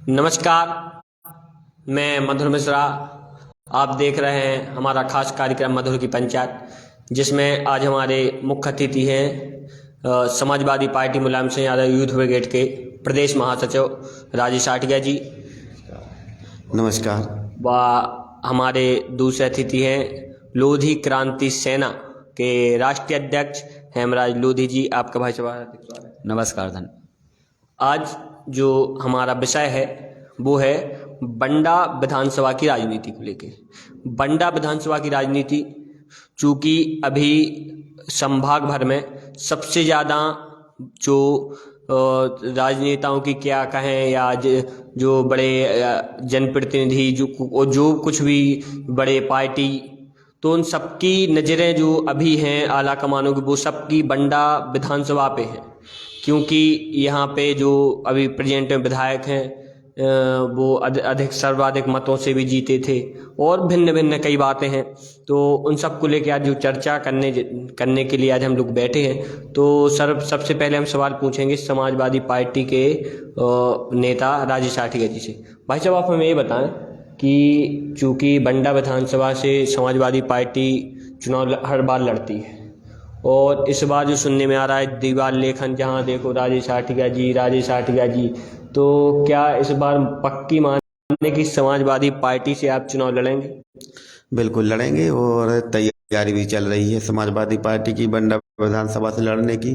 नमस्कार, मैं मधुर मिश्रा। आप देख रहे हैं हमारा खास कार्यक्रम मधुर की पंचायत, जिसमें आज हमारे मुख्य अतिथि हैं Samajwadi party Mulayam Singh Yadav youth brigade के प्रदेश महासचिव राजेश आठिया जी। नमस्कार। व हमारे दूसरे अतिथि हैं लोधी क्रांति सेना के राष्ट्रीय अध्यक्ष हेमराज लोधी जी। आपका भाई सभा नमस्कार धन। आज जो हमारा विषय है वो है बंडा विधानसभा की राजनीति को लेके। बंडा विधानसभा की राजनीति चूँकि अभी संभाग भर में सबसे ज़्यादा जो राजनेताओं की क्या कहें या जो बड़े जनप्रतिनिधि जो कुछ भी बड़े पार्टी, तो उन सबकी नज़रें जो अभी हैं आला कमानों की, वो सबकी बंडा विधानसभा पे हैं। क्योंकि यहाँ पे जो अभी प्रेजेंट में विधायक हैं वो अधिक सर्वाधिक मतों से भी जीते थे और भिन्न भिन्न कई बातें हैं। तो उन सब को लेकर आज जो चर्चा करने के लिए आज हम लोग बैठे हैं। तो सबसे पहले हम सवाल पूछेंगे समाजवादी पार्टी के नेता राजेश आठिया जी से। भाई साहब, आप हमें ये बताएं कि चूँकि बंडा विधानसभा से समाजवादी पार्टी चुनाव हर बार लड़ती है और इस बार जो सुनने में आ रहा है दीवार लेखन, जहाँ देखो राजेश आठिया जी, तो क्या इस बार पक्की मानने की समाजवादी पार्टी से आप चुनाव लड़ेंगे? बिल्कुल लड़ेंगे और तैयारी भी चल रही है समाजवादी पार्टी की बंडा विधानसभा से लड़ने की,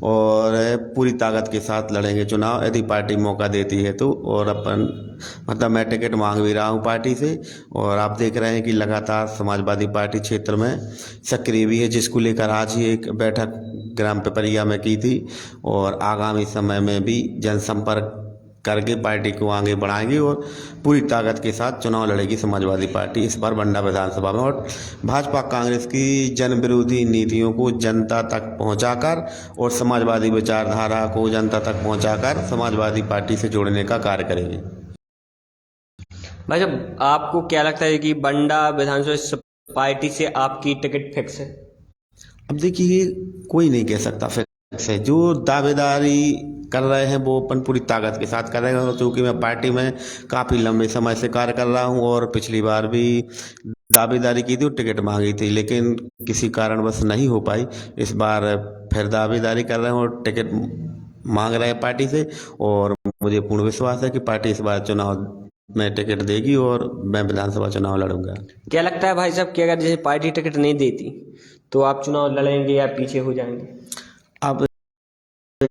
और पूरी ताकत के साथ लड़ेंगे चुनाव यदि पार्टी मौका देती है तो। और मैं टिकट मांग भी रहा हूं पार्टी से, और आप देख रहे हैं कि लगातार समाजवादी पार्टी क्षेत्र में सक्रिय भी है, जिसको लेकर आज ही एक बैठक ग्राम पिपरिया में की थी। और आगामी समय में भी जनसंपर्क करके पार्टी को आगे बढ़ाएंगे और पूरी ताकत के साथ चुनाव लड़ेगी समाजवादी पार्टी इस बार बंडा विधानसभा में। और भाजपा कांग्रेस की जन विरोधी नीतियों को जनता तक पहुंचाकर और समाजवादी विचारधारा को जनता तक पहुंचाकर समाजवादी पार्टी से जोड़ने का कार्य करेंगे। भाई साहब, आपको क्या लगता है कि बंडा विधानसभा पार्टी से आपकी टिकट फिक्स है? अब देखिए, कोई नहीं कह सकता फिक्स है। जो दावेदारी कर रहे हैं वो अपन पूरी ताकत के साथ कर रहे हैं। क्योंकि मैं पार्टी में काफ़ी लंबे समय से कार्य कर रहा हूं और पिछली बार भी दावेदारी की थी और टिकट मांगी थी, लेकिन किसी कारणवश नहीं हो पाई। इस बार फिर दावेदारी कर रहे हैं और टिकट मांग रहे हैं पार्टी से, और मुझे पूर्ण विश्वास है कि पार्टी इस बार चुनाव में टिकट देगी और मैं विधानसभा चुनाव लड़ूंगा। क्या लगता है भाई साहब कि अगर जैसे पार्टी टिकट नहीं देती तो आप चुनाव लड़ेंगे या पीछे हो जाएंगे? अब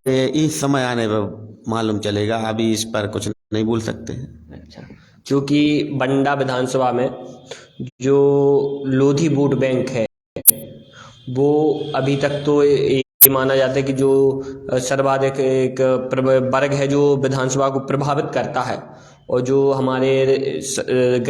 इस समय आने पर मालूम चलेगा, अभी इस पर कुछ नहीं बोल सकते हैं। अच्छा, क्योंकि बंडा विधानसभा में जो लोधी वोट बैंक है वो अभी तक तो ये माना जाता है कि जो सर्वाधिक एक वर्ग है जो विधानसभा को प्रभावित करता है, और जो हमारे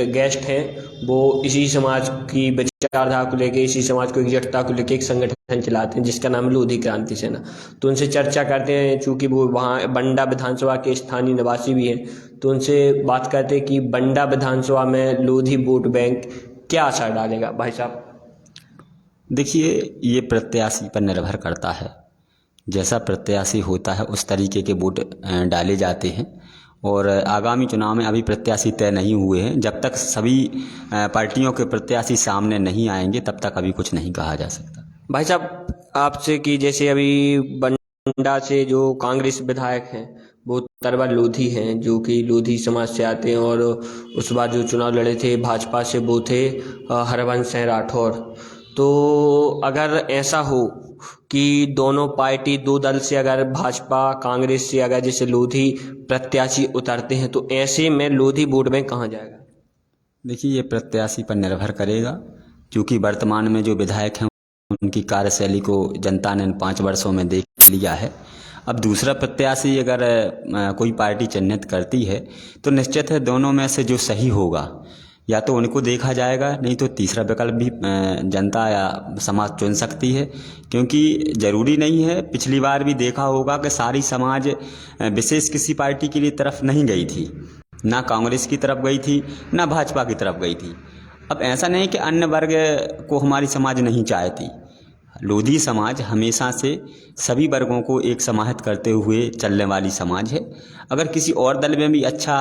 गेस्ट हैं वो इसी समाज की विचारधारा को लेके, इसी समाज को एकजुटता को लेके एक संगठन चलाते हैं जिसका नाम लोधी क्रांति सेना। तो उनसे चर्चा करते हैं, चूँकि वो वहाँ बंडा विधानसभा के स्थानीय निवासी भी हैं, तो उनसे बात करते हैं कि बंडा विधानसभा में लोधी वोट बैंक क्या असर डालेगा। भाई साहब, देखिए, ये प्रत्याशी पर निर्भर करता है। जैसा प्रत्याशी होता है उस तरीके के वोट डाले जाते हैं, और आगामी चुनाव में अभी प्रत्याशी तय नहीं हुए हैं। जब तक सभी पार्टियों के प्रत्याशी सामने नहीं आएंगे तब तक अभी कुछ नहीं कहा जा सकता। भाई साहब, आपसे कि जैसे अभी बंडा से जो कांग्रेस विधायक हैं वो तरवर लोधी हैं, जो कि लोधी समाज से आते हैं, और उस बार जो चुनाव लड़े थे भाजपा से वो थे हरवंश सिंह राठौर। तो अगर ऐसा हो कि दोनों पार्टी दो दल से अगर भाजपा कांग्रेस से अगर जैसे लोधी प्रत्याशी उतरते हैं, तो ऐसे में लोधी वोट बैंक कहाँ जाएगा? देखिए, ये प्रत्याशी पर निर्भर करेगा, क्योंकि वर्तमान में जो विधायक हैं उनकी कार्यशैली को जनता ने इन 5 वर्षों में देख लिया है। अब दूसरा प्रत्याशी अगर कोई पार्टी चिन्हित करती है तो निश्चित है दोनों में से जो सही होगा या तो उनको देखा जाएगा, नहीं तो तीसरा विकल्प भी जनता या समाज चुन सकती है। क्योंकि ज़रूरी नहीं है, पिछली बार भी देखा होगा कि सारी समाज विशेष किसी पार्टी के लिए तरफ नहीं गई थी, ना कांग्रेस की तरफ गई थी ना भाजपा की तरफ गई थी। अब ऐसा नहीं कि अन्य वर्ग को हमारी समाज नहीं चाहती, लोधी समाज हमेशा से सभी वर्गों को एक समाहित करते हुए चलने वाली समाज है। अगर किसी और दल में भी अच्छा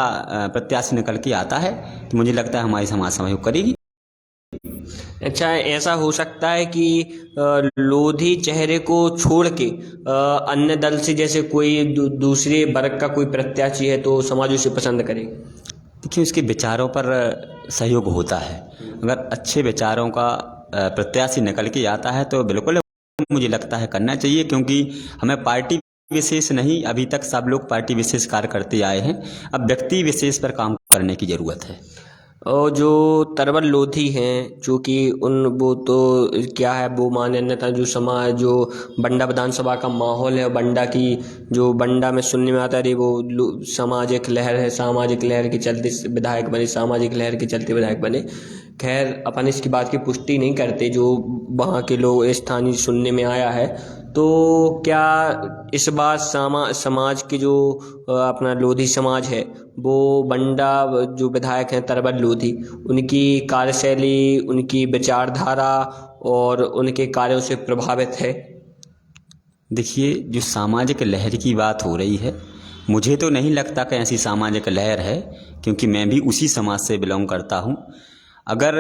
प्रत्याशी निकल के आता है तो मुझे लगता है हमारी समाज सहयोग करेगी। अच्छा, ऐसा हो सकता है कि लोधी चेहरे को छोड़ के अन्य दल से जैसे कोई दूसरे वर्ग का कोई प्रत्याशी है तो समाज उसे पसंद करे? देखिए, उसके विचारों पर सहयोग होता है। अगर अच्छे विचारों का प्रत्याशी निकल के आता है तो बिल्कुल मुझे लगता है करना चाहिए, क्योंकि हमें पार्टी विशेष नहीं, अभी तक सब लोग पार्टी विशेष कार्य करते आए हैं, अब व्यक्ति विशेष पर काम करने की ज़रूरत है। और जो तरवर लोधी हैं, चूँकि उन वो तो क्या है, वो माने अन्यथा जो समाज जो बंडा विधानसभा का माहौल है, बंडा की जो बंडा में सुनने में आता है वो सामाजिक लहर है, सामाजिक लहर के चलते विधायक बने, सामाजिक लहर के चलते विधायक बने। खैर, अपन इसकी बात की पुष्टि नहीं करते, जो वहाँ के लोग स्थानीय सुनने में आया है। तो क्या इस बार समाज के जो अपना लोधी समाज है, वो बंडा जो विधायक हैं तरवर लोधी, उनकी कार्यशैली, उनकी विचारधारा और उनके कार्यों से प्रभावित है? देखिए, जो सामाजिक लहर की बात हो रही है, मुझे तो नहीं लगता कि ऐसी सामाजिक लहर है, क्योंकि मैं भी उसी समाज से बिलोंग करता हूँ। अगर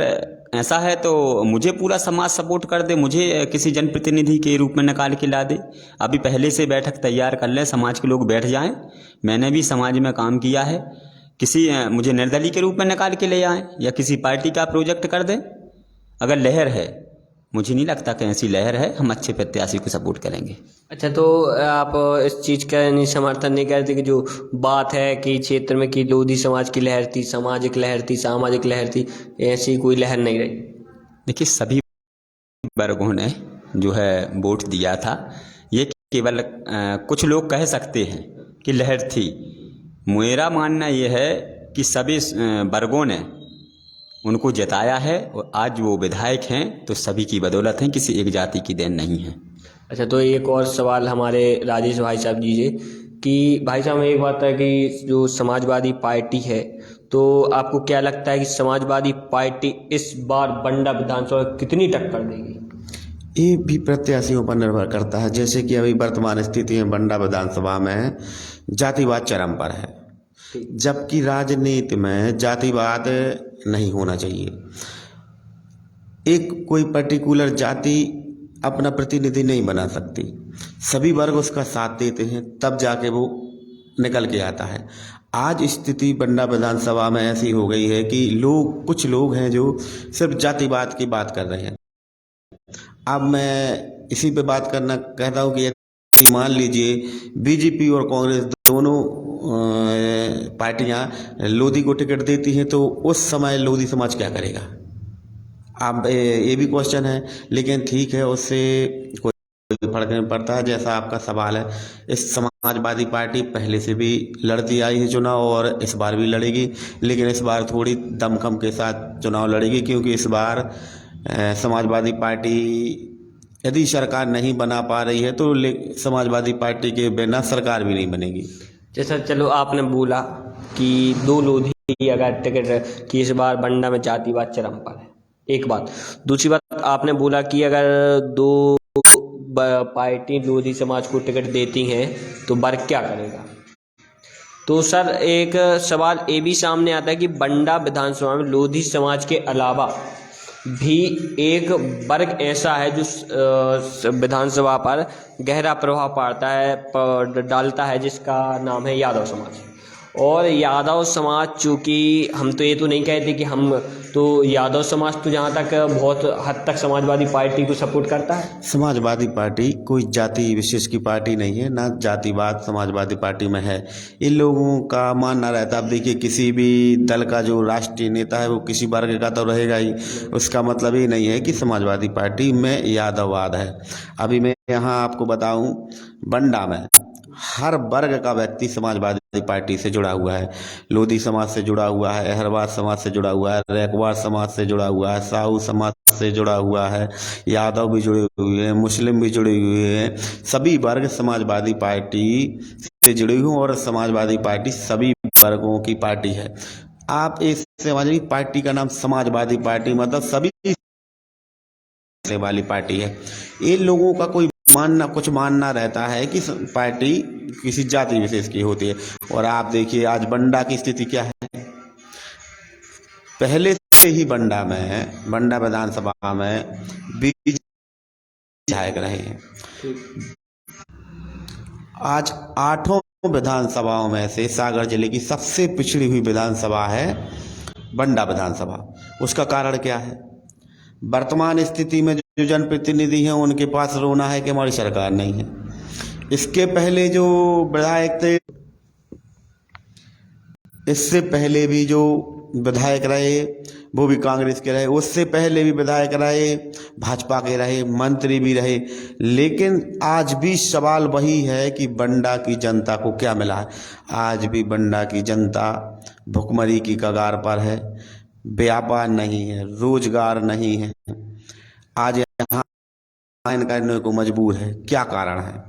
ऐसा है तो मुझे पूरा समाज सपोर्ट कर दे, मुझे किसी जनप्रतिनिधि के रूप में निकाल के ला दे। अभी पहले से बैठक तैयार कर लें, समाज के लोग बैठ जाएं। मैंने भी समाज में काम किया है, किसी मुझे निर्दलीय के रूप में निकाल के ले आएं या किसी पार्टी का प्रोजेक्ट कर दें। अगर लहर है, मुझे नहीं लगता कि ऐसी लहर है, हम अच्छे प्रत्याशी को सपोर्ट करेंगे। अच्छा, तो आप इस चीज़ का नहीं समर्थन नहीं करते कि जो बात है कि क्षेत्र में कि लोधी समाज की लहर थी, सामाजिक लहर थी, सामाजिक लहर थी, ऐसी कोई लहर नहीं रही? देखिए, सभी वर्गों ने जो है वोट दिया था, ये केवल कुछ लोग कह सकते हैं कि लहर थी। मेरा मानना ये है कि सभी वर्गों ने उनको जिताया है और आज वो विधायक हैं तो सभी की बदौलत हैं, किसी एक जाति की देन नहीं है। अच्छा, तो एक और सवाल हमारे राजेश भाई साहब दीजिए कि भाई साहब, एक बात है कि जो समाजवादी पार्टी है, तो आपको क्या लगता है कि समाजवादी पार्टी इस बार बंडा विधानसभा कितनी टक्कर देगी? ये भी प्रत्याशियों पर निर्भर करता है। जैसे कि अभी वर्तमान स्थिति में बंडा विधानसभा में जातिवाद चरम पर है, जबकि राजनीति में जातिवाद नहीं होना चाहिए। एक कोई पर्टिकुलर जाति अपना प्रतिनिधि नहीं बना सकती, सभी वर्ग उसका साथ देते हैं, तब जाके वो निकल के आता है। आज स्थिति बंडा विधानसभा में ऐसी हो गई है कि कुछ लोग हैं जो सिर्फ जातिवाद की बात कर रहे हैं। अब मैं इसी पे बात करना कहता हूँ कि मान लीजिए बीजेपी और कांग्रेस दोनों पार्टियां लोधी को टिकट देती हैं, तो उस समय लोधी समाज क्या करेगा? अब ये भी क्वेश्चन है, लेकिन ठीक है, उससे कोई फर्क नहीं पड़ता। जैसा आपका सवाल है, इस समाजवादी पार्टी पहले से भी लड़ती आई है चुनाव और इस बार भी लड़ेगी, लेकिन इस बार थोड़ी दमखम के साथ चुनाव लड़ेगी, क्योंकि इस बार समाजवादी पार्टी यदि सरकार नहीं बना पा रही है तो समाजवादी पार्टी के बिना सरकार भी नहीं बनेगी। जैसा चलो आपने बोला कि दो लोधी अगर टिकट कि इस बार बंडा में जातिवाद चरम पर है, एक बात। दूसरी बात, आपने बोला कि अगर दो पार्टी लोधी समाज को टिकट देती हैं तो वर्ग क्या करेगा? तो सर, एक सवाल ये भी सामने आता है कि बंडा विधानसभा में लोधी समाज के अलावा भी एक वर्ग ऐसा है जो विधानसभा पर गहरा प्रभाव डालता है, जिसका नाम है यादव समाज। और यादव समाज, चूँकि हम तो ये तो नहीं कहते कि हम तो यादव समाज तो जहाँ तक बहुत हद तक समाजवादी पार्टी को सपोर्ट करता है। समाजवादी पार्टी कोई जाति विशेष की पार्टी नहीं है, ना जातिवाद समाजवादी पार्टी में है। इन लोगों का मानना रहता है, अब देखिए किसी भी दल का जो राष्ट्रीय नेता है वो किसी वर्ग का तो रहेगा ही, उसका मतलब ये नहीं है कि समाजवादी पार्टी में यादववाद है। अभी मैं यहाँ आपको बताऊँ, बंडा में हर वर्ग का व्यक्ति समाजवादी पार्टी से जुड़ा हुआ है। लोधी समाज से जुड़ा हुआ है, अहरवाद समाज से जुड़ा हुआ है, रैकवाड़ समाज से जुड़ा हुआ है, साहू समाज से जुड़ा हुआ है, यादव भी जुड़े हुए हैं, मुस्लिम भी जुड़े हुए हैं। सभी वर्ग समाजवादी पार्टी से जुड़े हुए और समाजवादी पार्टी सभी वर्गों की पार्टी है। आप इस समाजवादी पार्टी का नाम समाजवादी पार्टी मतलब सभी फैसले वाली पार्टी है। इन लोगों का कोई कुछ मानना रहता है कि पार्टी किसी जाति विशेष की होती है। और आप देखिए आज बंडा की स्थिति क्या है। पहले से ही बंडा विधानसभा में बीजेपी विधायक रहे हैं। आज 8 विधानसभाओं में से सागर जिले की सबसे पिछड़ी हुई विधानसभा है बंडा विधानसभा। उसका कारण क्या है? वर्तमान स्थिति में जो जनप्रतिनिधि हैं उनके पास रोना है कि हमारी सरकार नहीं है। इसके पहले जो विधायक थे, इससे पहले भी जो विधायक रहे वो भी कांग्रेस के रहे, उससे पहले भी विधायक रहे भाजपा के रहे, मंत्री भी रहे। लेकिन आज भी सवाल वही है कि बंडा की जनता को क्या मिला है। आज भी बंडा की जनता भुखमरी की कगार पर है, व्यापार नहीं है, रोजगार नहीं है। आज यहाँ करने को मजबूर है। क्या कारण है?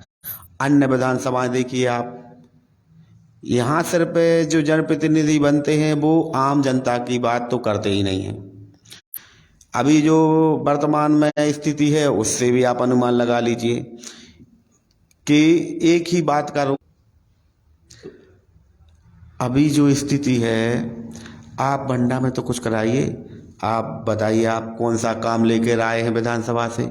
अन्य विधानसभाएं देखिए आप, यहाँ सिर्फ जो जनप्रतिनिधि बनते हैं वो आम जनता की बात तो करते ही नहीं हैं। अभी जो वर्तमान में स्थिति है उससे भी आप अनुमान लगा लीजिए कि एक ही बात का अभी जो स्थिति है, आप बंडा में तो कुछ कराइए। आप बताइए आप कौन सा काम लेकर आए हैं विधानसभा से,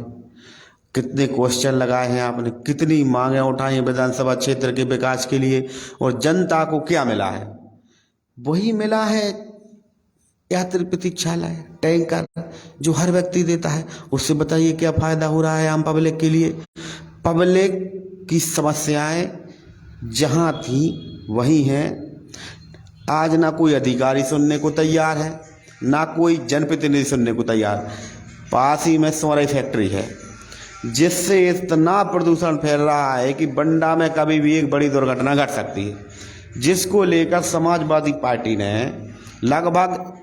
कितने क्वेश्चन लगाए हैं आपने, कितनी मांगें उठाई हैं विधानसभा क्षेत्र के विकास के लिए, और जनता को क्या मिला है? वही मिला है यात्री प्रतीक्षालय, टैंकर जो हर व्यक्ति देता है। उससे बताइए क्या फायदा हो रहा है आम पब्लिक के लिए? पब्लिक की समस्याएं जहां थी वही हैं। आज ना कोई अधिकारी सुनने को तैयार है, ना कोई जनप्रतिनिधि सुनने को तैयार। पास ही में सोराई फैक्ट्री है जिससे इतना प्रदूषण फैल रहा है कि बंडा में कभी भी एक बड़ी दुर्घटना घट सकती है, जिसको लेकर समाजवादी पार्टी ने लगभग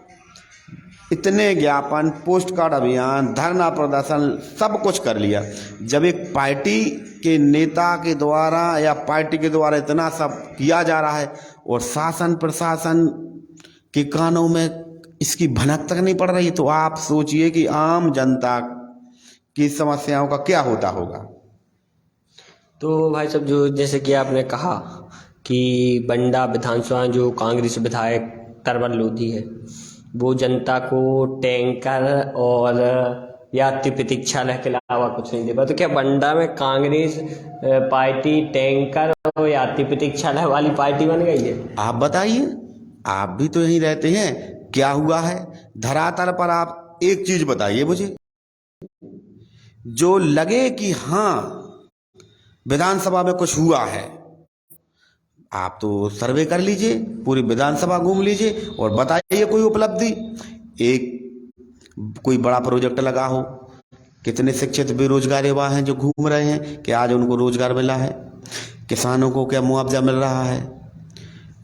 इतने ज्ञापन, पोस्ट कार्ड अभियान, धरना प्रदर्शन सब कुछ कर लिया। जब एक पार्टी के नेता के द्वारा या पार्टी के द्वारा इतना सब किया जा रहा है और शासन प्रशासन के कानों में इसकी भनक तक नहीं पड़ रही, तो आप सोचिए कि आम जनता की समस्याओं का क्या होता होगा। तो भाई साहब, जो जैसे कि आपने कहा कि बंडा विधानसभा जो कांग्रेस विधायक तरवर लोधी है वो जनता को टैंकर और यात्री प्रतीक्षालय के अलावा कुछ नहीं दे पाया, तो क्या बंडा में कांग्रेस पार्टी टैंकर और यात्री प्रतीक्षालय वाली पार्टी बन गई है? आप बताइए, आप भी तो यहीं रहते हैं, क्या हुआ है धरातल पर? आप एक चीज बताइए मुझे जो लगे कि हाँ विधानसभा में कुछ हुआ है। आप तो सर्वे कर लीजिए, पूरी विधानसभा घूम लीजिए और बताइए कोई उपलब्धि, एक कोई बड़ा प्रोजेक्ट लगा हो। कितने शिक्षित बेरोजगार युवा हैं जो घूम रहे हैं कि आज उनको रोजगार मिला है? किसानों को क्या मुआवजा मिल रहा है?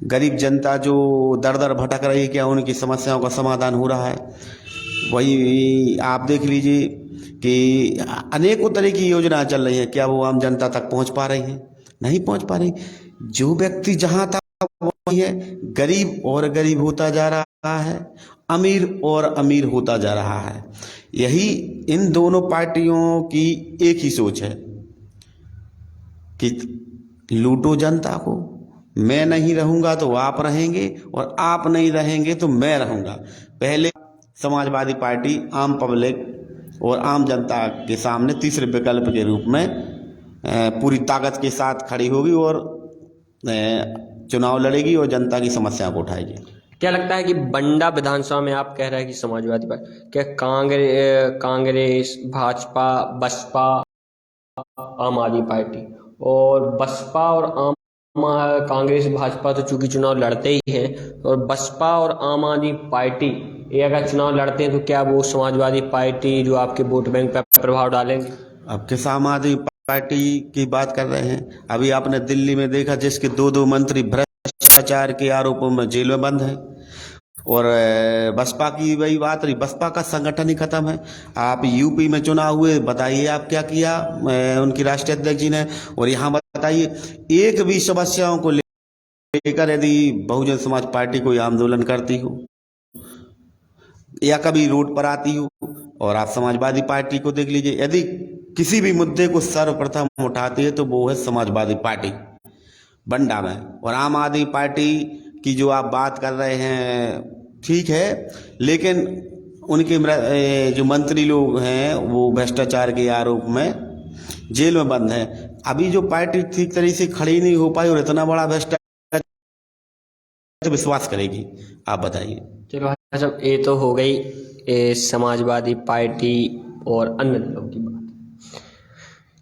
गरीब जनता जो दर दर भटक रही है, क्या उनकी समस्याओं का समाधान हो रहा है? वही आप देख लीजिए कि अनेकों तरह की योजना चल रही है, क्या वो आम जनता तक पहुंच पा रही हैं? नहीं पहुंच पा रही। जो व्यक्ति जहां था वही है, गरीब और गरीब होता जा रहा है, अमीर और अमीर होता जा रहा है। यही इन दोनों पार्टियों की एक ही सोच है कि लूटो जनता को, मैं नहीं रहूंगा तो आप रहेंगे और आप नहीं रहेंगे तो मैं रहूंगा। पहले समाजवादी पार्टी आम पब्लिक और आम जनता के सामने तीसरे विकल्प के रूप में पूरी ताकत के साथ खड़ी होगी और चुनाव लड़ेगी और जनता की समस्या को उठाएगी। क्या लगता है कि बंडा विधानसभा में आप कह रहे हैं कि समाजवादी पार्टी, क्या कांग्रेस, भाजपा, बसपा, आम आदमी पार्टी और बसपा और आम कांग्रेस भाजपा तो चूंकि चुनाव लड़ते ही हैं, और बसपा और आम आदमी पार्टी ये अगर चुनाव लड़ते हैं तो क्या वो समाजवादी पार्टी जो आपके वोट बैंक पर प्रभाव डालेंगे? अब किस आम आदमी पार्टी की बात कर रहे हैं? अभी आपने दिल्ली में देखा जिसके दो मंत्री भ्रष्टाचार के आरोपों में जेल में बंद हैं, और बसपा की वही बात रही, बसपा का संगठन ही खत्म है। आप यूपी में चुनाव हुए, बताइए आप क्या किया उनकी राष्ट्रीय अध्यक्ष जी ने, और यहाँ बताइए एक भी समस्याओं को लेकर यदि बहुजन समाज पार्टी कोई आंदोलन करती हो, या कभी रोड पर आती हो। और आप समाजवादी पार्टी को देख लीजिए, यदि किसी भी मुद्दे को सर्वप्रथम उठाती है तो वो है समाजवादी पार्टी बंडा में। और आम आदमी पार्टी की जो आप बात कर रहे हैं ठीक है, लेकिन उनके जो मंत्री लोग हैं वो भ्रष्टाचार के आरोप में जेल में बंद है। अभी जो पार्टी ठीक तरीके से खड़ी नहीं हो पाई और इतना बड़ा भ्रष्टाचार तो विश्वास करेगी, आप बताइए। चलो भाई साहब, ये तो हो गई समाजवादी पार्टी और अन्य दलों की बात।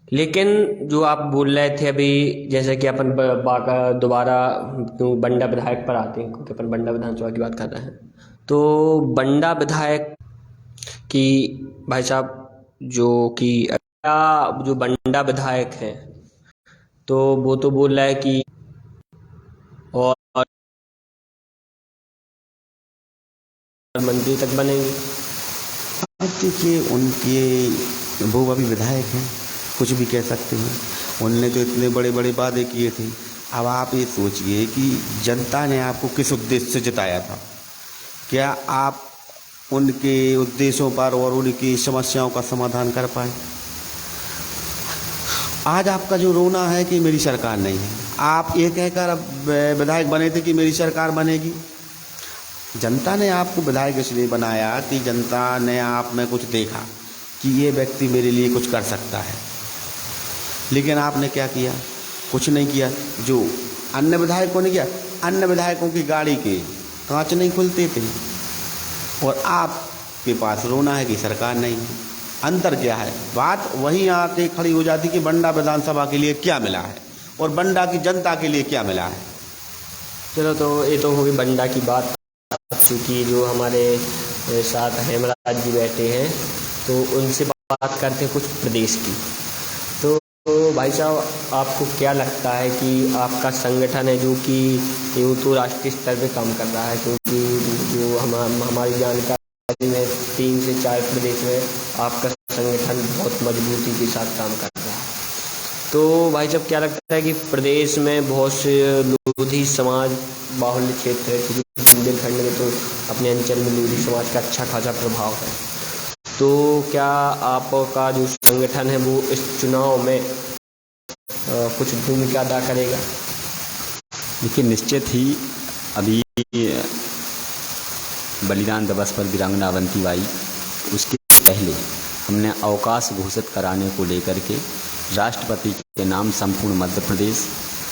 लेकिन जो आप बोल रहे थे अभी, जैसे कि अपन दोबारा बंडा विधायक पर आते हैं, क्योंकि अपन बंडा विधानसभा की बात कर रहे हैं। तो बंडा विधायक की भाई साहब जो बंडा विधायक है, तो वो तो बोल रहा है कि और मंत्री तक बनेंगे। अब देखिए, उनके वो अभी विधायक हैं, कुछ भी कह सकते हैं। उनने तो इतने बड़े बड़े वादे किए थे। अब आप ये सोचिए कि जनता ने आपको किस उद्देश्य से जिताया था। क्या आप उनके उद्देश्यों पर और उनकी समस्याओं का समाधान कर पाए? आज आपका जो रोना है कि मेरी सरकार नहीं है, आप ये कहकर अब विधायक बने थे कि मेरी सरकार बनेगी। जनता ने आपको विधायक इसलिए बनाया कि जनता ने आप में कुछ देखा कि ये व्यक्ति मेरे लिए कुछ कर सकता है। लेकिन आपने क्या किया? कुछ नहीं किया। जो अन्य विधायकों ने किया, अन्य विधायकों की गाड़ी के कांच नहीं खुलते थे, और आपके पास रोना है कि सरकार नहीं है। अंतर क्या है? बात वहीं आके खड़ी हो जाती कि बंडा विधानसभा के लिए क्या मिला है और बंडा की जनता के लिए क्या मिला है। चलो, तो ये तो होगी बंडा की बात। क्योंकि जो हमारे साथ हेमराज जी बैठे हैं, तो उनसे बात करते हैं कुछ प्रदेश की। तो भाई साहब, आपको क्या लगता है कि आपका संगठन है जो कि ये तो राष्ट्रीय स्तर पे काम कर रहा है, क्योंकि जो हमारी जानकारी में 3 से 4 प्रदेश में आपका संगठन बहुत मजबूती के साथ काम कर रहा है। तो भाई साहब, क्या लगता है कि प्रदेश में बहुत से लोधी समाज बाहुल्य क्षेत्र है, क्योंकि बुंदेलखंड में तो अपने अंचल में लोधी समाज का अच्छा खासा प्रभाव है। तो क्या आपका जो संगठन है वो इस चुनाव में कुछ भूमिका अदा करेगा? देखिए, निश्चित ही अभी बलिदान दिवस पर वीरांगना अवंतीबाई, उसके पहले हमने अवकाश घोषित कराने को लेकर के राष्ट्रपति के नाम संपूर्ण मध्य प्रदेश,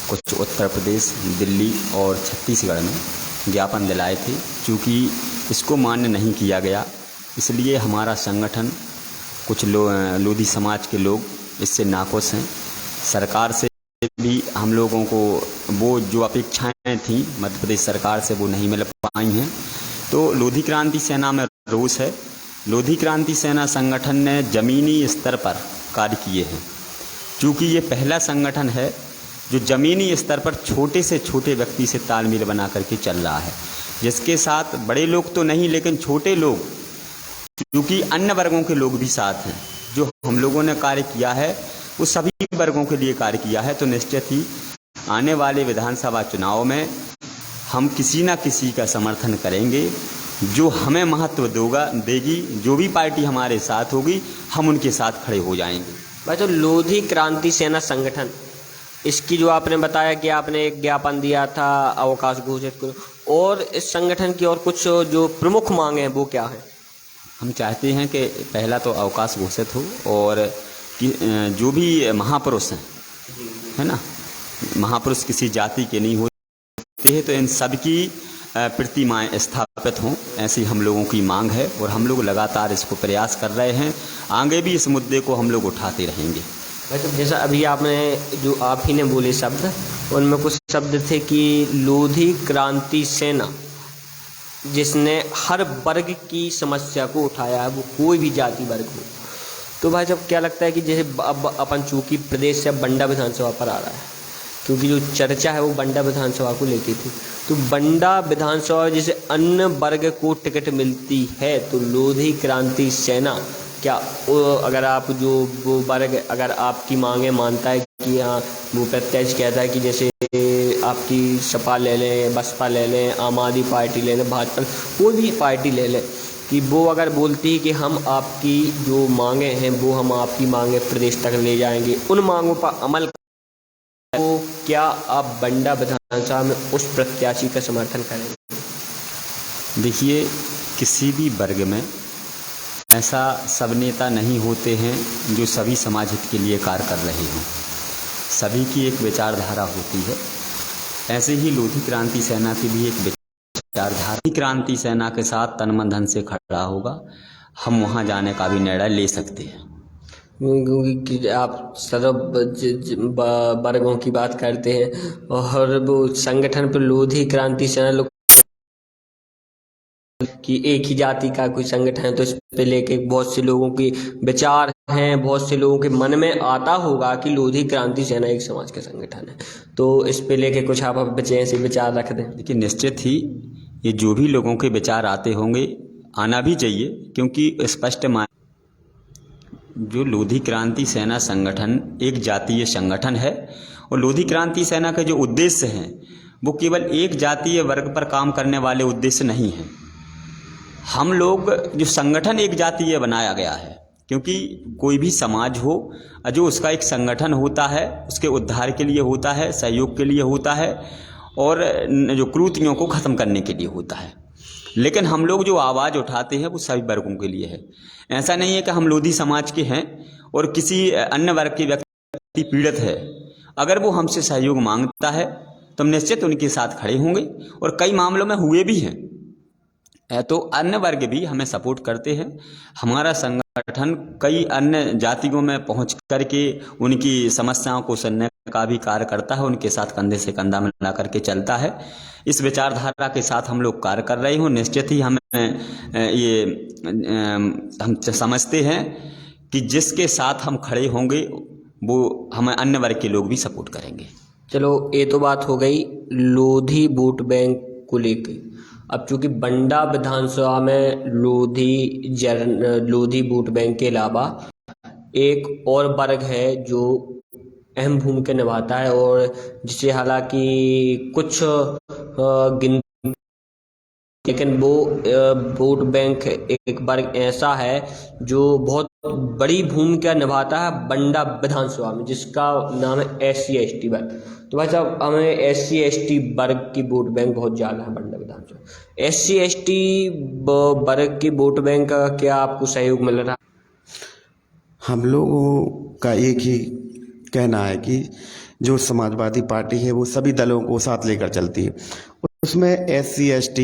कुछ उत्तर प्रदेश, दिल्ली और छत्तीसगढ़ में ज्ञापन दिलाए थे। क्योंकि इसको मान्य नहीं किया गया, इसलिए हमारा संगठन, कुछ लोधी समाज के लोग इससे नाखुश हैं। सरकार से भी हम लोगों को वो जो अपेक्षाएं थी मध्य प्रदेश सरकार से, वो नहीं मिल पाई हैं। तो लोधी क्रांति सेना में रोष है। लोधी क्रांति सेना संगठन ने ज़मीनी स्तर पर कार्य किए हैं, क्योंकि ये पहला संगठन है जो ज़मीनी स्तर पर छोटे से छोटे व्यक्ति से तालमेल बना करके चल रहा है, जिसके साथ बड़े लोग तो नहीं, लेकिन छोटे लोग, क्योंकि अन्य वर्गों के लोग भी साथ हैं। जो हम लोगों ने कार्य किया है वो सभी वर्गों के लिए कार्य किया है। तो निश्चित ही आने वाले विधानसभा चुनाव में हम किसी न किसी का समर्थन करेंगे जो हमें महत्व देगी। जो भी पार्टी हमारे साथ होगी, हम उनके साथ खड़े हो जाएंगे। भाई, तो लोधी क्रांति सेना संगठन, इसकी जो आपने बताया कि आपने एक ज्ञापन दिया था अवकाश घोषित करो, और इस संगठन की और कुछ जो प्रमुख मांगे हैं वो क्या है? हम चाहते हैं कि पहला तो अवकाश घोषित हो, और जो भी महापुरुष हैं, है ना, महापुरुष किसी जाति के नहीं होते हैं, तो इन सब की प्रतिमाएं स्थापित हों, ऐसी हम लोगों की मांग है। और हम लोग लगातार इसको प्रयास कर रहे हैं। आगे भी इस मुद्दे को हम लोग उठाते रहेंगे। तो जैसा अभी आपने जो आप ही ने बोले शब्द, उनमें कुछ शब्द थे कि लोधी क्रांति सेना, जिसने हर वर्ग की समस्या को उठाया है, वो कोई भी जाति वर्ग हो। तो भाई साहब, क्या लगता है कि जैसे अब अपन चूँकि प्रदेश से बंडा विधानसभा पर आ रहा है, क्योंकि जो चर्चा है वो बंडा विधानसभा को लेती थी, तो बंडा विधानसभा जैसे अन्य वर्ग को टिकट मिलती है, तो लोधी क्रांति सेना क्या अगर आप जो वो वर्ग अगर आपकी मांगे मानता है कि हाँ, वो प्रत्यक्ष कहता है कि जैसे आपकी सपा ले लें, बसपा ले लें, आम आदमी पार्टी ले लें, भाजपा, कोई भी पार्टी ले लें, कि वो अगर बोलती है कि हम आपकी जो मांगे हैं वो हम आपकी मांगे प्रदेश तक ले जाएंगे, उन मांगों पर अमल, तो क्या आप बंडा विधानसभा में उस प्रत्याशी का समर्थन करेंगे? देखिए, किसी भी वर्ग में ऐसा सब नेता नहीं होते हैं जो सभी समाज हित के लिए कार्य कर रहे हों। सभी की एक विचारधारा होती है। ऐसे ही लोधी क्रांति सेना की भी एक विचारधारा, क्रांति सेना के साथ तन मन धन से खड़ा होगा, हम वहाँ जाने का भी निर्णय ले सकते हैं। क्योंकि आप सर्व वर्गों की बात करते हैं और वो संगठन पर लोधी क्रांति सेना लोग कि एक ही जाति का कोई संगठन है, तो इस पे लेके बहुत से लोगों के विचार हैं, बहुत से लोगों के मन में आता होगा कि लोधी क्रांति सेना एक समाज का संगठन है, तो इस पे लेके कुछ आप बच्चे ऐसे विचार रख दें। देखिए, निश्चित ही ये जो भी लोगों के विचार आते होंगे, आना भी चाहिए, क्योंकि स्पष्ट जो लोधी क्रांति सेना संगठन एक जातीय संगठन है और लोधी क्रांति सेना के जो उद्देश्य हैं वो केवल एक जातीय वर्ग पर काम करने वाले उद्देश्य नहीं हैं। हम लोग जो संगठन एक जातीय बनाया गया है, क्योंकि कोई भी समाज हो जो उसका एक संगठन होता है, उसके उद्धार के लिए होता है, सहयोग के लिए होता है और जो कुरीतियों को ख़त्म करने के लिए होता है। लेकिन हम लोग जो आवाज़ उठाते हैं वो सभी वर्गों के लिए है। ऐसा नहीं है कि हम लोधी समाज के हैं और किसी अन्य वर्ग के व्यक्ति पीड़ित है, अगर वो हमसे सहयोग मांगता है तो हम निश्चित उनके साथ खड़े होंगे और कई मामलों में हुए भी हैं। तो अन्य वर्ग भी हमें सपोर्ट करते हैं। हमारा संगठन कई अन्य जातियों में पहुंच करके उनकी समस्याओं को सुनने का भी कार्य करता है, उनके साथ कंधे से कंधा मिला करके चलता है। इस विचारधारा के साथ हम लोग कार्य कर रहे हों, निश्चित ही हम समझते हैं कि जिसके साथ हम खड़े होंगे वो हमें अन्य वर्ग के लोग भी सपोर्ट करेंगे। चलो, ये तो बात हो गई लोधी वोट बैंक को लेके। अब चूंकि बंडा विधानसभा में लोधी वोट बैंक के अलावा एक और वर्ग है जो अहम भूमिका निभाता है और जिसे हालांकि कुछ गिनती, लेकिन वो वोट बैंक एक वर्ग ऐसा है जो बहुत बड़ी भूमिका निभाता है बंडा विधानसभा में, जिसका नाम है SC/ST वर्ग। तो भाई साहब, हमें SC/ST वर्ग की वोट बैंक बहुत ज़्यादा है बंडा विधानसभा। SC/ST वर्ग की वोट बैंक का क्या आपको सहयोग मिल रहा है? हम लोगों का एक ही कहना है कि जो समाजवादी पार्टी है वो सभी दलों को साथ लेकर चलती है। उसमें SC/ST,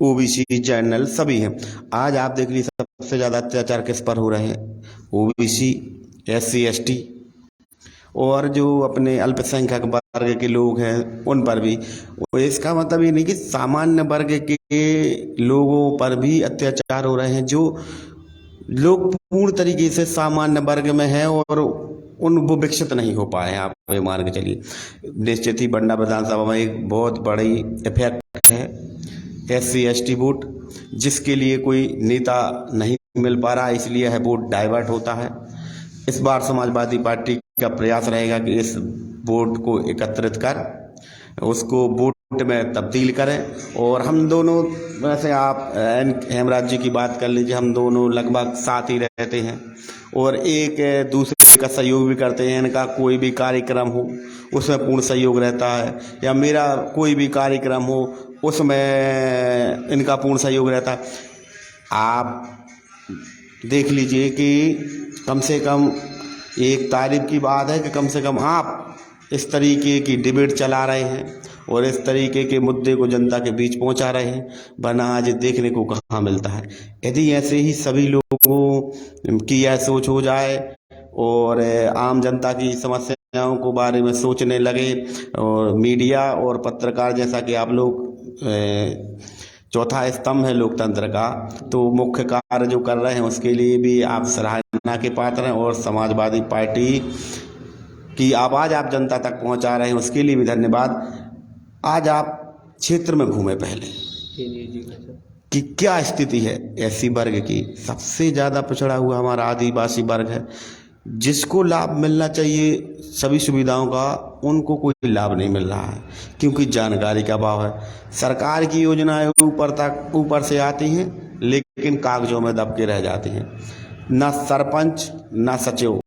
OBC, जनरल सभी हैं। आज आप देख लीजिए सबसे ज़्यादा अत्याचार किस पर हो रहे हैं? OBC, SC/ST और जो अपने अल्पसंख्यक वर्ग के लोग हैं उन पर भी। इसका मतलब ये नहीं कि सामान्य वर्ग के लोगों पर भी अत्याचार हो रहे हैं, जो लोग पूर्ण तरीके से सामान्य वर्ग में हैं और वो विकसित नहीं हो पाए हैं। आप ये मान के चलिए, निश्चित ही बंडा विधानसभा में एक बहुत बड़ी इफेक्ट है SC/ST वोट, जिसके लिए कोई नेता नहीं मिल पा रहा, इसलिए है वोट डाइवर्ट होता है। इस बार समाजवादी पार्टी का प्रयास रहेगा कि इस वोट को एकत्रित कर उसको वोट में तब्दील करें। और हम दोनों, वैसे आप हेमराज जी की बात कर लीजिए, हम दोनों लगभग साथ ही रहते हैं और एक दूसरे का सहयोग भी करते हैं। इनका कोई भी कार्यक्रम हो उसमें पूर्ण सहयोग रहता है, या मेरा कोई भी कार्यक्रम हो उसमें इनका पूर्ण सहयोग रहता है। आप देख लीजिए कि कम से कम एक तारीफ की बात है कि कम से कम आप इस तरीके की डिबेट चला रहे हैं और इस तरीके के मुद्दे को जनता के बीच पहुंचा रहे हैं, वरना आज देखने को कहाँ मिलता है। यदि ऐसे ही सभी लोगों की यह सोच हो जाए और आम जनता की समस्याओं को बारे में सोचने लगे, और मीडिया और पत्रकार, जैसा कि आप लोग चौथा स्तंभ है लोकतंत्र का, तो मुख्य कार्य जो कर रहे हैं उसके लिए भी आप सराहना के पात्र हैं। और समाजवादी पार्टी की आवाज़ आप जनता तक पहुंचा रहे हैं, उसके लिए भी धन्यवाद। आज आप क्षेत्र में घूमे पहले कि क्या स्थिति है SC वर्ग की। सबसे ज़्यादा पिछड़ा हुआ हमारा आदिवासी वर्ग है, जिसको लाभ मिलना चाहिए सभी सुविधाओं का, उनको कोई लाभ नहीं मिल रहा है क्योंकि जानकारी का अभाव है। सरकार की योजनाएं ऊपर से आती हैं, लेकिन लेकिन कागजों में दब के रह जाती हैं। ना सरपंच ना सचिव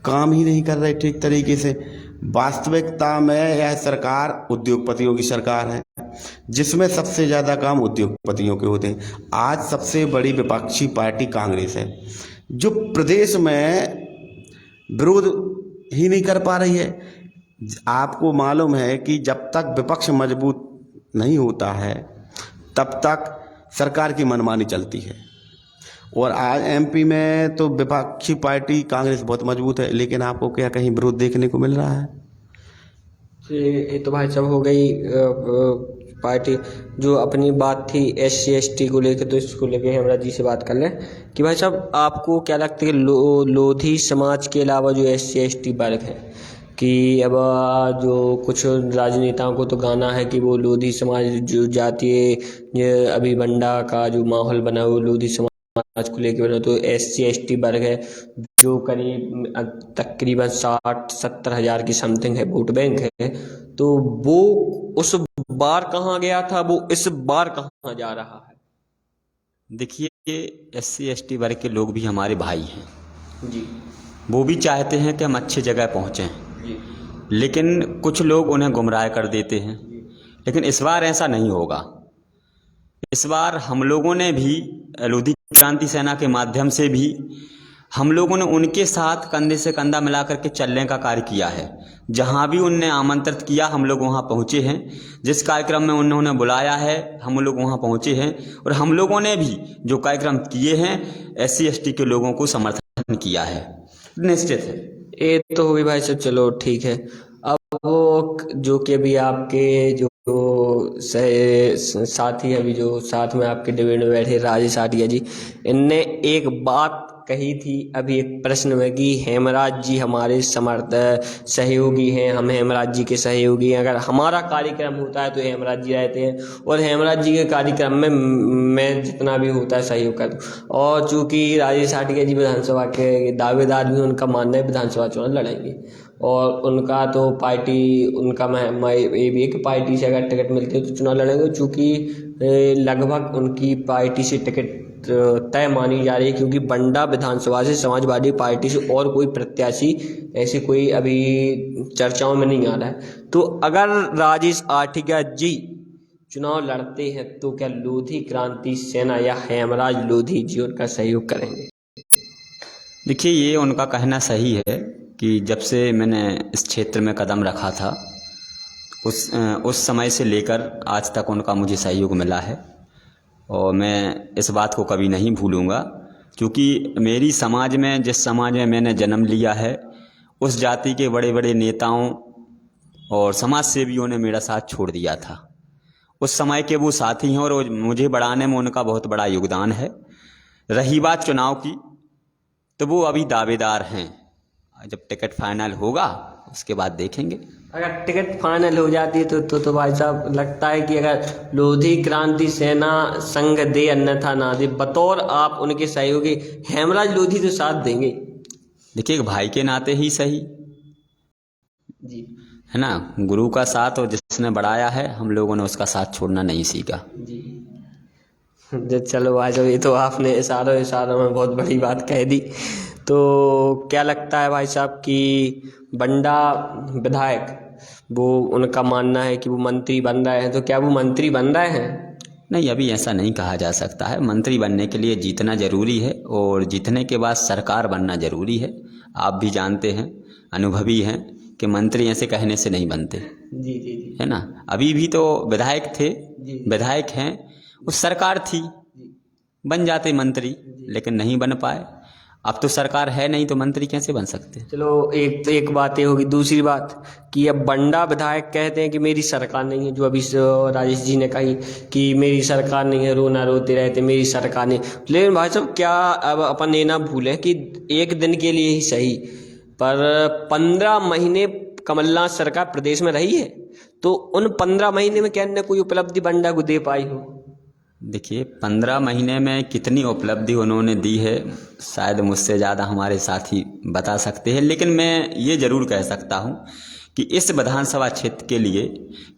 काम ही नहीं कर रहे ठीक तरीके से। वास्तविकता में यह सरकार उद्योगपतियों की सरकार है, जिसमें सबसे ज़्यादा काम उद्योगपतियों के होते हैं। आज सबसे बड़ी विपक्षी पार्टी कांग्रेस है, जो प्रदेश में विरोध ही नहीं कर पा रही है। आपको मालूम है कि जब तक विपक्ष मजबूत नहीं होता है तब तक सरकार की मनमानी चलती है। और आज एमपी में तो विपक्षी पार्टी कांग्रेस बहुत मजबूत है, लेकिन आपको क्या कहीं विरोध देखने को मिल रहा है? ये तो भाई साहब हो गई पार्टी। जो अपनी बात थी SC/ST को लेकर, तो इसको लेकर हेमराज जी से बात कर लें कि भाई साहब आपको क्या लगता है कि लोधी समाज के अलावा जो SC/ST वर्ग है, कि अब जो कुछ राजनेताओं को तो गाना है कि वो लोधी समाज जो जातीय अभी बंडा का जो माहौल बना वो लोधी समाज को लेकर बना, तो SC/ST वर्ग है जो करीब तकरीबन 60-70 हज़ार की समथिंग है, वोट बैंक है। तो वो उस बार कहाँ गया था, वो इस बार कहाँ जा रहा है? देखिए, SC/ST वर्ग के लोग भी हमारे भाई हैं जी। वो भी चाहते हैं कि हम अच्छी जगह पहुँचें, जी। लेकिन कुछ लोग उन्हें गुमराह कर देते हैं। लेकिन इस बार ऐसा नहीं होगा। इस बार हम लोगों ने भी लोधी क्रांति सेना के माध्यम से भी हम लोगों ने उनके साथ कंधे से कंधा मिलाकर के चलने का कार्य किया है। जहां भी उनने आमंत्रित किया हम लोग वहां पहुंचे हैं। जिस कार्यक्रम में उन्होंने बुलाया है हम लोग वहां पहुंचे हैं। और हम लोगों ने भी जो कार्यक्रम किए हैं SC/ST के लोगों को समर्थन किया है, निश्चित है। ये तो होगी भाई साहब, चलो ठीक है। अब वो जो कि अभी आपके जो साथी अभी जो साथ में आपके डिबेट में बैठे राजेश आटिया जी, इनने एक बात कही थी अभी एक प्रश्न में कि हेमराज जी हमारे सहयोगी हैं, हम हेमराज जी के सहयोगी हैं। अगर हमारा कार्यक्रम होता है तो हेमराज जी रहते हैं, और हेमराज जी के कार्यक्रम में मैं जितना भी होता है सहयोग कर दूँ। और चूँकि राजेश आटिया जी विधानसभा के दावेदार भी, उनका मानना है विधानसभा चुनाव लड़ेंगे, और उनका तो पार्टी उनका ये भी है कि पार्टी से अगर टिकट मिलती है तो चुनाव लड़ेंगे। चूँकि लगभग उनकी पार्टी से टिकट तय मानी जा रही है, क्योंकि बंडा विधानसभा से समाजवादी पार्टी से और कोई प्रत्याशी ऐसे कोई अभी चर्चाओं में नहीं आ रहा है। तो अगर राजेश आटिया जी चुनाव लड़ते हैं तो क्या लोधी क्रांति सेना या हेमराज लोधी जी उनका सहयोग करेंगे? देखिए, ये उनका कहना सही है कि जब से मैंने इस क्षेत्र में कदम रखा था उस समय से लेकर आज तक उनका मुझे सहयोग मिला है, और मैं इस बात को कभी नहीं भूलूंगा। क्योंकि मेरी समाज में, जिस समाज में मैंने जन्म लिया है, उस जाति के बड़े बड़े नेताओं और समाज सेवियों ने मेरा साथ छोड़ दिया था। उस समय के वो साथी हैं और मुझे बढ़ाने में उनका बहुत बड़ा योगदान है। रही बात चुनाव की, तो वो अभी दावेदार हैं। जब टिकट फाइनल होगा उसके बाद देखेंगे। अगर टिकट फाइनल हो जाती है तो भाई साहब लगता है कि अगर लोधी क्रांति सेना संग दे अन्यथा ना दे, बतौर आप उनके सहयोगी हेमराज लोधी तो साथ देंगे? देखिए, एक भाई के नाते ही सही जी, है ना। गुरु का साथ और जिसने बढ़ाया है, हम लोगों ने उसका साथ छोड़ना नहीं सीखा जी। चलो भाई साहब, ये तो आपने इशारों में बहुत बड़ी बात कह दी। तो क्या लगता है भाई साहब कि बंडा विधायक, वो उनका मानना है कि वो मंत्री बन रहे हैं, तो क्या वो मंत्री बन रहे हैं? नहीं, अभी ऐसा नहीं कहा जा सकता है। मंत्री बनने के लिए जीतना जरूरी है, और जीतने के बाद सरकार बनना जरूरी है। आप भी जानते हैं, अनुभवी हैं, कि मंत्री ऐसे कहने से नहीं बनते। जी जी जी, है ना। अभी भी तो विधायक थे, विधायक हैं, उस सरकार थी, बन जाते मंत्री, लेकिन नहीं बन पाए। अब तो सरकार है नहीं तो मंत्री कैसे बन सकते? चलो एक बात ये होगी। दूसरी बात कि अब बंडा विधायक कहते हैं कि मेरी सरकार नहीं है, जो अभी राजेश जी ने कही कि मेरी सरकार नहीं है, रोना रोते रहते मेरी सरकार नहीं। लेकिन भाई साहब, क्या अब अपन ये ना भूलें कि एक दिन के लिए ही सही, पर 15 महीने कमलनाथ सरकार प्रदेश में रही है, तो उन 15 महीने में क्या न कोई उपलब्धि बंडा को दे पाई हो? देखिए, 15 महीने में कितनी उपलब्धि उन्होंने दी है, शायद मुझसे ज़्यादा हमारे साथी बता सकते हैं। लेकिन मैं ये ज़रूर कह सकता हूँ कि इस विधानसभा क्षेत्र के लिए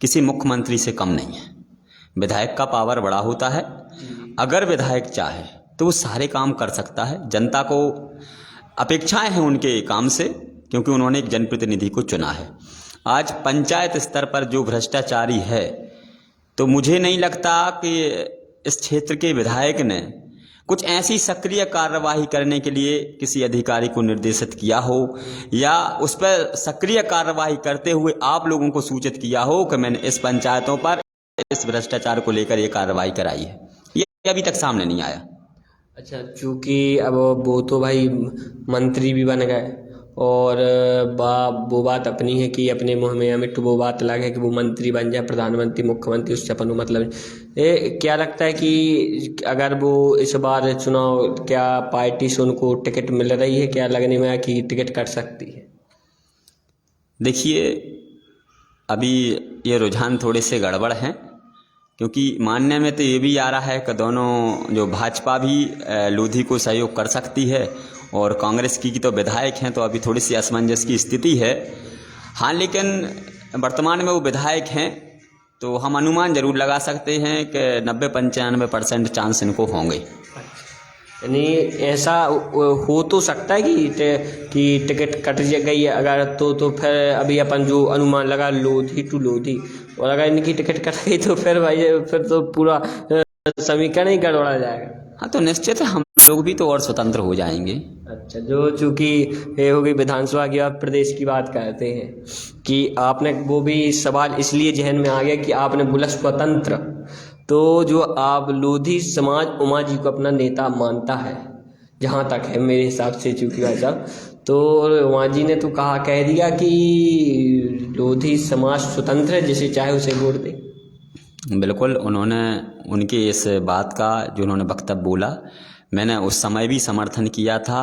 किसी मुख्यमंत्री से कम नहीं है। विधायक का पावर बड़ा होता है। अगर विधायक चाहे तो वो सारे काम कर सकता है। जनता को अपेक्षाएं हैं उनके काम से, क्योंकि उन्होंने एक जनप्रतिनिधि को चुना है। आज पंचायत स्तर पर जो भ्रष्टाचारी है, तो मुझे नहीं लगता कि इस क्षेत्र के विधायक ने कुछ ऐसी सक्रिय कार्यवाही करने के लिए किसी अधिकारी को निर्देशित किया हो, या उस पर सक्रिय कार्यवाही करते हुए आप लोगों को सूचित किया हो कि मैंने इस पंचायतों पर इस भ्रष्टाचार को लेकर ये कार्रवाई कराई है। ये अभी तक सामने नहीं आया। अच्छा, चूंकि अब वो तो भाई मंत्री भी बन गए, और वो बात अपनी है कि अपने मुँह में अमिट, वो बात अलग है कि वो मंत्री बन जाए, प्रधानमंत्री मुख्यमंत्री, उससे अपन को मतलब क्या लगता है कि अगर वो इस बार चुनाव, क्या पार्टी से उनको टिकट मिल रही है, क्या लगने में कि टिकट कट सकती है? देखिए, अभी ये रुझान थोड़े से गड़बड़ हैं, क्योंकि मानने में तो ये भी आ रहा है कि दोनों, जो भाजपा भी लोधी को सहयोग कर सकती है और कांग्रेस की तो विधायक हैं, तो अभी थोड़ी सी असमंजस की स्थिति है। हाँ, लेकिन वर्तमान में वो विधायक हैं, तो हम अनुमान जरूर लगा सकते हैं कि 90-95% चांस इनको होंगे। यानी ऐसा हो तो सकता है कि टिकट कट गई है अगर, तो फिर अभी अपन जो अनुमान लगा लोधी टू लोधी, और अगर इनकी टिकट कट गई तो फिर भाई फिर तो पूरा समीकरण ही गड़बड़ा जाएगा। हाँ, तो निश्चित है हम लोग भी तो और स्वतंत्र हो जाएंगे। अच्छा, जो चूंकि ये हो गई विधानसभा की बात, प्रदेश की बात करते हैं कि आपने, वो भी सवाल इसलिए जहन में आ गया कि आपने बोला स्वतंत्र, तो जो आप लोधी समाज उमा जी को अपना नेता मानता है, जहाँ तक है मेरे हिसाब से, चूंकि भाई साहब, तो उमा जी ने तो कह दिया कि लोधी समाज स्वतंत्र है, जिसे चाहे उसे वोट दे। बिल्कुल, उन्होंने उनके इस बात का जो उन्होंने वक्तव्य बोला, मैंने उस समय भी समर्थन किया था,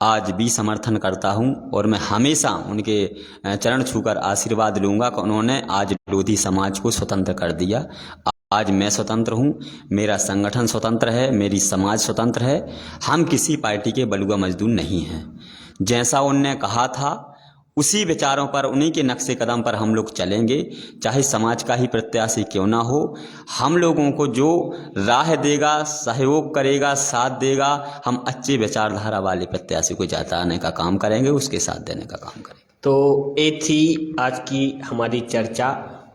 आज भी समर्थन करता हूं, और मैं हमेशा उनके चरण छूकर आशीर्वाद लूंगा कि उन्होंने आज लोधी समाज को स्वतंत्र कर दिया। आज मैं स्वतंत्र हूं, मेरा संगठन स्वतंत्र है, मेरी समाज स्वतंत्र है। हम किसी पार्टी के बलुआ मजदूर नहीं हैं। जैसा उनने कहा था उसी विचारों पर, उन्हीं के नक्शे कदम पर हम लोग चलेंगे, चाहे समाज का ही प्रत्याशी क्यों ना हो। हम लोगों को जो राह देगा, सहयोग करेगा, साथ देगा, हम अच्छे विचारधारा वाले प्रत्याशी को जिताने का काम करेंगे, उसके साथ देने का काम करेंगे। तो ये थी आज की हमारी चर्चा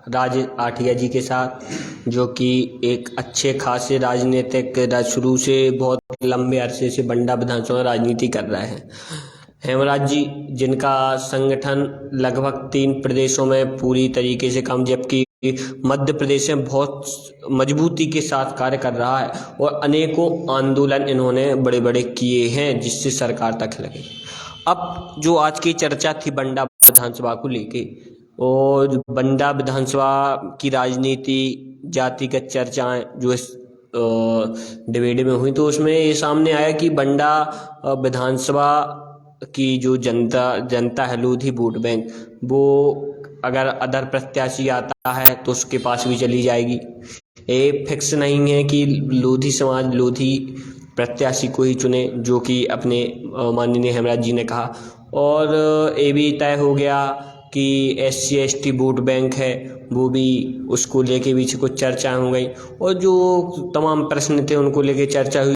राज आठिया जी के साथ, जो कि एक अच्छे खासे राजनीतिक, शुरू से बहुत लंबे अरसे से बंडा विधानसभा राजनीति कर रहे हैं। हेमराज जी, जिनका संगठन लगभग 3 प्रदेशों में पूरी तरीके से काम, जबकि मध्य प्रदेश में बहुत मजबूती के साथ कार्य कर रहा है, और अनेकों आंदोलन इन्होंने बड़े बड़े किए हैं, जिससे सरकार तक लगे। अब जो आज की चर्चा थी बंडा विधानसभा को लेके, और बंडा विधानसभा की राजनीति, जातिगत चर्चाएं जो इस डिबेट में हुई, तो उसमें ये सामने आया कि बंडा विधानसभा की जो जनता है, लोधी वोट बैंक, वो अगर अदर प्रत्याशी आता है तो उसके पास भी चली जाएगी। ये फिक्स नहीं है कि लोधी समाज लोधी प्रत्याशी को ही चुने, जो कि अपने माननीय हेमराज जी ने कहा। और ये भी तय हो गया कि SC/ST वोट बैंक है, वो भी, उसको लेके भी कुछ चर्चा हो गई, और जो तमाम प्रश्न थे उनको लेके चर्चा हुई।